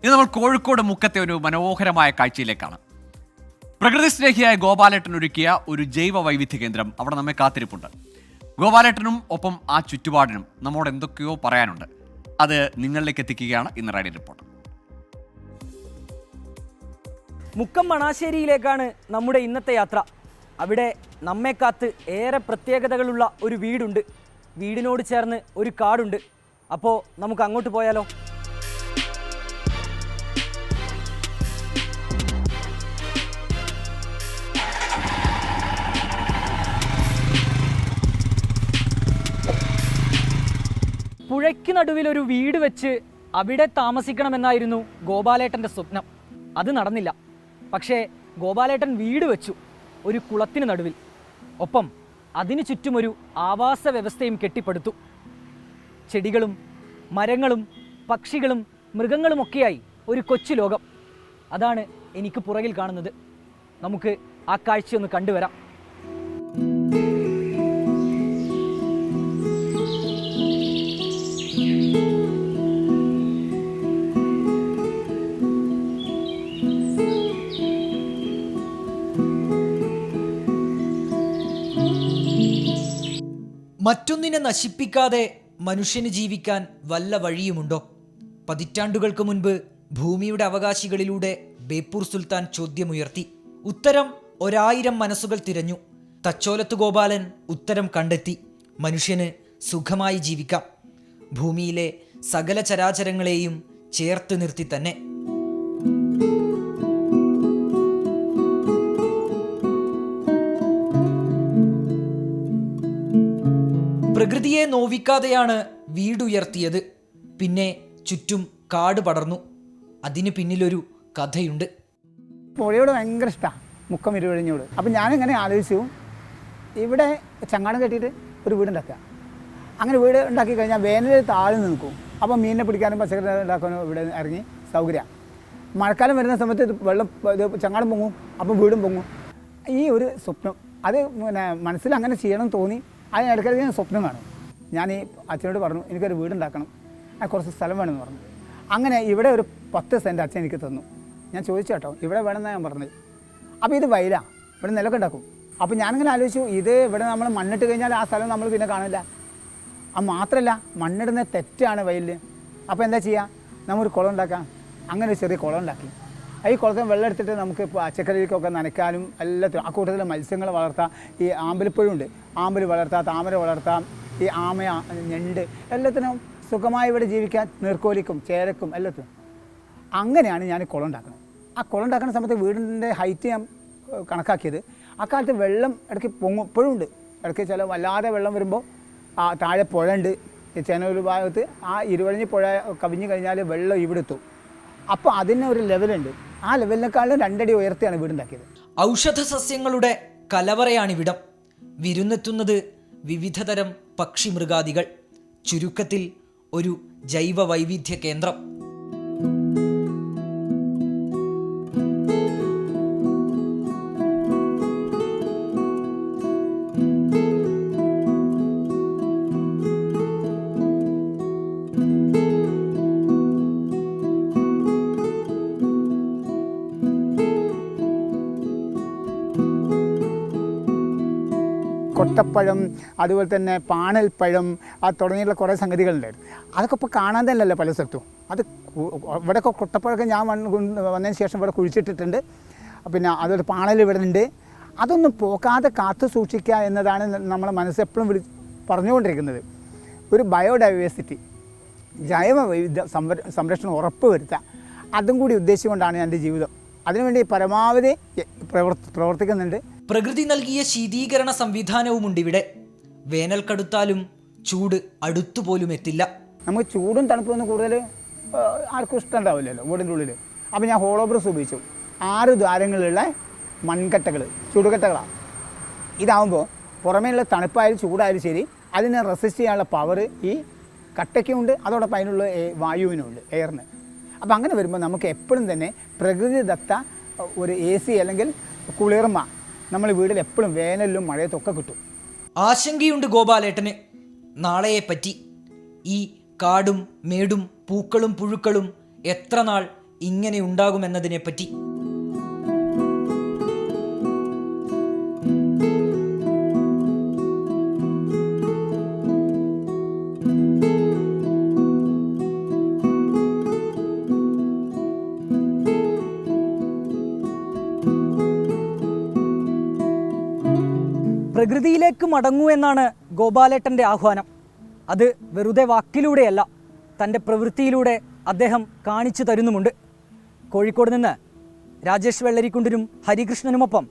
ഇത് നമ്മൾ കോഴിക്കോട് മുക്കത്തെ ഒരു മനോഹരമായ കാഴ്ചയിലേക്കാണ്. പ്രകൃതി സ്നേഹിയായ ഗോപാലേട്ടൻ ഒരുക്കിയ ഒരു ജൈവ വൈവിധ്യ കേന്ദ്രം അവിടെ നമ്മെ കാത്തിരിപ്പുണ്ട്. ഗോപാലേട്ടനും ഒപ്പം ആ ചുറ്റുപാടിനും നമ്മോട് എന്തൊക്കെയോ പറയാനുണ്ട്. അത് നിങ്ങളിലേക്ക് എത്തിക്കുകയാണ് ഇന്ന് റൈഡിംഗ് റിപ്പോർട്ട്. മുക്കം മണാശ്ശേരിയിലേക്കാണ് നമ്മുടെ ഇന്നത്തെ യാത്ര. അവിടെ നമ്മെ കാത്ത് ഏറെ പ്രത്യേകതകളുള്ള ഒരു വീടുണ്ട്. വീടിനോട് ചേർന്ന് ഒരു കാടുണ്ട്. അപ്പോൾ നമുക്ക് അങ്ങോട്ട് പോയാലോ? പുഴയ്ക്ക് നടുവിൽ ഒരു വീട് വെച്ച് അവിടെ താമസിക്കണമെന്നായിരുന്നു ഗോപാലേട്ടൻ്റെ സ്വപ്നം. അത് നടന്നില്ല. പക്ഷേ ഗോപാലേട്ടൻ വീട് വെച്ചു ഒരു കുളത്തിന് നടുവിൽ. ഒപ്പം അതിനു ചുറ്റുമൊരു ആവാസ വ്യവസ്ഥയും കെട്ടിപ്പടുത്തു. ചെടികളും മരങ്ങളും പക്ഷികളും മൃഗങ്ങളുമൊക്കെയായി ഒരു കൊച്ചു ലോകം. അതാണ് എനിക്ക് പുറകിൽ കാണുന്നത്. നമുക്ക് ആ കാഴ്ചയൊന്ന് കണ്ടുവരാം. മറ്റൊന്നിനെ നശിപ്പിക്കാതെ മനുഷ്യന് ജീവിക്കാൻ വല്ല വഴിയുമുണ്ടോ? പതിറ്റാണ്ടുകൾക്ക് മുൻപ് ഭൂമിയുടെ അവകാശികളിലൂടെ ബേപ്പൂർ സുൽത്താൻ ചോദ്യമുയർത്തി. ഉത്തരം 1000 മനസ്സുകൾ തിരഞ്ഞു. തച്ചോലത്ത് ഗോപാലൻ ഉത്തരം കണ്ടെത്തി. മനുഷ്യന് സുഖമായി ജീവിക്കാം, ഭൂമിയിലെ സകല ചരാചരങ്ങളെയും ചേർത്ത് നിർത്തി തന്നെ. പ്രകൃതിയെ നോവിക്കാതെയാണ് വീടുയർത്തിയത്. പിന്നെ ചുറ്റും കാട് പടർന്നു. അതിന് പിന്നിലൊരു കഥയുണ്ട്. പുഴയോട് ഭയങ്കര ഇഷ്ടമാണ്, മുക്കം ഇരുവഴിഞ്ഞോട്. അപ്പം ഞാനിങ്ങനെ ആലോചിച്ചു, ഇവിടെ ചങ്ങാടം കെട്ടിയിട്ട് ഒരു വീടുണ്ടാക്കുക. അങ്ങനെ വീട് ഉണ്ടാക്കി കഴിഞ്ഞാൽ വേനലിൽ താഴ്ന്നു നിൽക്കും. അപ്പം മീനിനെ പിടിക്കാനും പച്ചക്കറി ഉണ്ടാക്കാനും ഇവിടെ ഇറങ്ങി സൗകര്യമാണ്. മഴക്കാലം വരുന്ന സമയത്ത് വെള്ളം ചങ്ങാടം പൊങ്ങും, അപ്പം വീടും പൊങ്ങും. ഈ ഒരു സ്വപ്നം അത് മനസ്സിൽ അങ്ങനെ ചെയ്യണം തോന്നി. അതിനിടയ്ക്കിടയ്ക്ക് ഞാൻ സ്വപ്നം കാണും. ഞാൻ ഈ അച്ഛനോട് പറഞ്ഞു, എനിക്കൊരു വീടുണ്ടാക്കണം, കുറച്ച് സ്ഥലം വേണമെന്ന് പറഞ്ഞു. അങ്ങനെ ഇവിടെ ഒരു 10 സെൻറ്റ് അച്ഛൻ എനിക്ക് തന്നു. ഞാൻ ചോദിച്ചു കേട്ടോ, ഇവിടെ വേണമെന്നാണ് ഞാൻ പറഞ്ഞത്. അപ്പോൾ ഇത് വയലാണ്, ഇവിടെ നിലമൊക്കെ ഉണ്ടാക്കും. അപ്പോൾ ഞാനിങ്ങനെ ആലോചിച്ചു, ഇത് ഇവിടെ നമ്മൾ മണ്ണിട്ട് കഴിഞ്ഞാൽ ആ സ്ഥലം നമ്മൾ പിന്നെ കാണില്ല. അത് മാത്രമല്ല, മണ്ണിടുന്ന തെറ്റാണ് വയലിൽ. അപ്പോൾ എന്താ ചെയ്യുക, നമ്മൊരു കുളം ഉണ്ടാക്കാം. അങ്ങനെ ഒരു ചെറിയ കുളം ഉണ്ടാക്കി. ഈ കുളത്തിൽ വെള്ളം എടുത്തിട്ട് നമുക്ക് പച്ചക്കറിക്കൊക്കെ നനയ്ക്കാനും എല്ലാത്തിനും. ആ കൂട്ടത്തിൽ മത്സ്യങ്ങൾ വളർത്താം. ഈ ആമ്പലിപ്പഴുണ്ട്, ആമ്പൽ വളർത്താം, താമര വളർത്താം, ഈ ആമ, ഞണ്ട്, എല്ലാത്തിനും സുഖമായി ഇവിടെ ജീവിക്കാൻ. നീർക്കോലിക്കും ചേരക്കും എല്ലാത്തിനും. അങ്ങനെയാണ് ഞാൻ കുളം ഉണ്ടാക്കുന്നത്. ആ കുളം ഉണ്ടാക്കുന്ന സമയത്ത് വീടിൻ്റെ ഹൈറ്റ് ഞാൻ കണക്കാക്കിയത്. അക്കാലത്ത് വെള്ളം ഇടയ്ക്ക് പൊങ്ങും, ഇപ്പോഴും ഉണ്ട്. ഇടയ്ക്ക് ചില വല്ലാതെ വെള്ളം വരുമ്പോൾ താഴെ പുഴ ഉണ്ട്. ചെനൂർ ഭാഗത്ത് ആ ഇരുവഴിഞ്ഞ് പുഴ കവിഞ്ഞ് കഴിഞ്ഞാൽ വെള്ളം ഇവിടെ എത്തും. അപ്പോൾ അതിന് ഒരു ലെവലുണ്ട്. ആ ലെവലിനേക്കാളും 2 അടി ഉയർത്തിയാണ് വീടുണ്ടാക്കിയത്. ഔഷധ സസ്യങ്ങളുടെ കലവറയാണിവിടം. വിരുന്നെത്തുന്നത് വിവിധതരം പക്ഷി മൃഗാദികൾ. ചുരുക്കത്തിൽ ഒരു ജൈവ വൈവിധ്യ കേന്ദ്രം. കൊട്ടപ്പഴം, അതുപോലെ തന്നെ പാണൽപ്പഴം, തുടങ്ങിയുള്ള കുറേ സംഗതികളുണ്ടായിരുന്നു. അതൊക്കെ ഇപ്പോൾ കാണാൻ തന്നെയല്ല പല സ്ഥലത്തും. അത് ഇവിടെയൊക്കെ കൊട്ടപ്പഴമൊക്കെ ഞാൻ വന്നതിന് ശേഷം ഇവിടെ കുഴിച്ചിട്ടിട്ടുണ്ട്. പിന്നെ അതുപോലെ പാണൽ ഇവിടെ ഉണ്ട്. അതൊന്നും പോകാതെ കാത്തു സൂക്ഷിക്കുക എന്നതാണ് നമ്മളെ മനസ്സ് എപ്പോഴും പറഞ്ഞുകൊണ്ടിരിക്കുന്നത്. ഒരു ബയോഡൈവേഴ്സിറ്റി, ജൈവ വൈവിധ്യ സംരക്ഷണം ഉറപ്പ് വരുത്തുക, അതും കൂടി ഉദ്ദേശിച്ചുകൊണ്ടാണ് എൻ്റെ ജീവിതം. അതിനുവേണ്ടി പരമാവധി പ്രവർത്തിക്കുന്നുണ്ട്. പ്രകൃതി നൽകിയ ശീതീകരണ സംവിധാനവുമുണ്ട് ഇവിടെ. വേനൽ കടുത്താലും ചൂട് അടുത്തുപോലും എത്തില്ല. നമുക്ക് ചൂടും തണുപ്പൊന്നും കൂടുതൽ ആർക്കും ഇഷ്ടമുണ്ടാവില്ലല്ലോ വീടിൻ്റെ ഉള്ളിൽ. അപ്പോൾ ഞാൻ ഹോളോ ബ്രൂസ് ഉപയോഗിച്ചു. 6 ദ്വാരങ്ങളുള്ള മൺകട്ടകൾ, ചൂടുകട്ടകളാണ്. ഇതാവുമ്പോൾ പുറമേയുള്ള തണുപ്പായാലും ചൂടായാലും ശരി, അതിനെ റെസിസ്റ്റ് ചെയ്യാനുള്ള പവർ ഈ കട്ടയ്ക്കുമുണ്ട്, അതോടൊപ്പം അതിനുള്ള വായുവിനുമുണ്ട്, എയറിന്. അപ്പോൾ അങ്ങനെ വരുമ്പോൾ നമുക്ക് എപ്പോഴും തന്നെ പ്രകൃതിദത്ത ഒരു AC അല്ലെങ്കിൽ കുളിർമ നമ്മൾ വീട്ടിൽ എപ്പോഴും വേനലിലും മഴയത്തൊക്കെ കിട്ടും. ആശങ്കയുണ്ട് ഗോപാലേട്ടന് നാളെയെപ്പറ്റി. ഈ കാടും മേടും പൂക്കളും പുഴുക്കളും എത്ര നാൾ ഇങ്ങനെ ഉണ്ടാകുമെന്നതിനെപ്പറ്റി. പ്രകൃതിയിലേക്ക് മടങ്ങൂ എന്നാണ് ഗോപാലേട്ടൻ്റെ ആഹ്വാനം. അത് വെറുതെ വാക്കിലൂടെയല്ല, തൻ്റെ പ്രവൃത്തിയിലൂടെ അദ്ദേഹം കാണിച്ചു തരുന്നുമുണ്ട്. കോഴിക്കോട് നിന്ന് രാജേഷ് വെള്ളരിക്കുണ്ടിനും ഹരികൃഷ്ണനുമൊപ്പം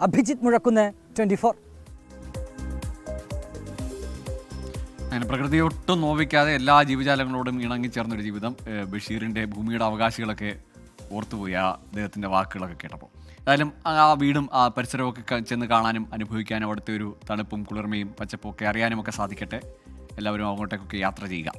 അഭിജിത്ത് മുഴക്കുന്ന് 24. അങ്ങനെ പ്രകൃതിയെ ഒട്ടും നോവിക്കാതെ എല്ലാ ജീവജാലങ്ങളോടും ഇണങ്ങിച്ചേർന്നൊരു ജീവിതം. ബഷീറിൻ്റെ ഭൂമിയുടെ അവകാശികളൊക്കെ ഓർത്തുപോയി ആ അദ്ദേഹത്തിൻ്റെ വാക്കുകളൊക്കെ കേട്ടപ്പോൾ. ഏതായാലും ആ വീടും ആ പരിസരമൊക്കെ ചെന്ന് കാണാനും അനുഭവിക്കാനും അവിടുത്തെ ഒരു തണുപ്പും കുളിർമയും പച്ചപ്പും ഒക്കെ അറിയാനും ഒക്കെ സാധിക്കട്ടെ. എല്ലാവരും അങ്ങോട്ടേക്കൊക്കെ യാത്ര ചെയ്യുക.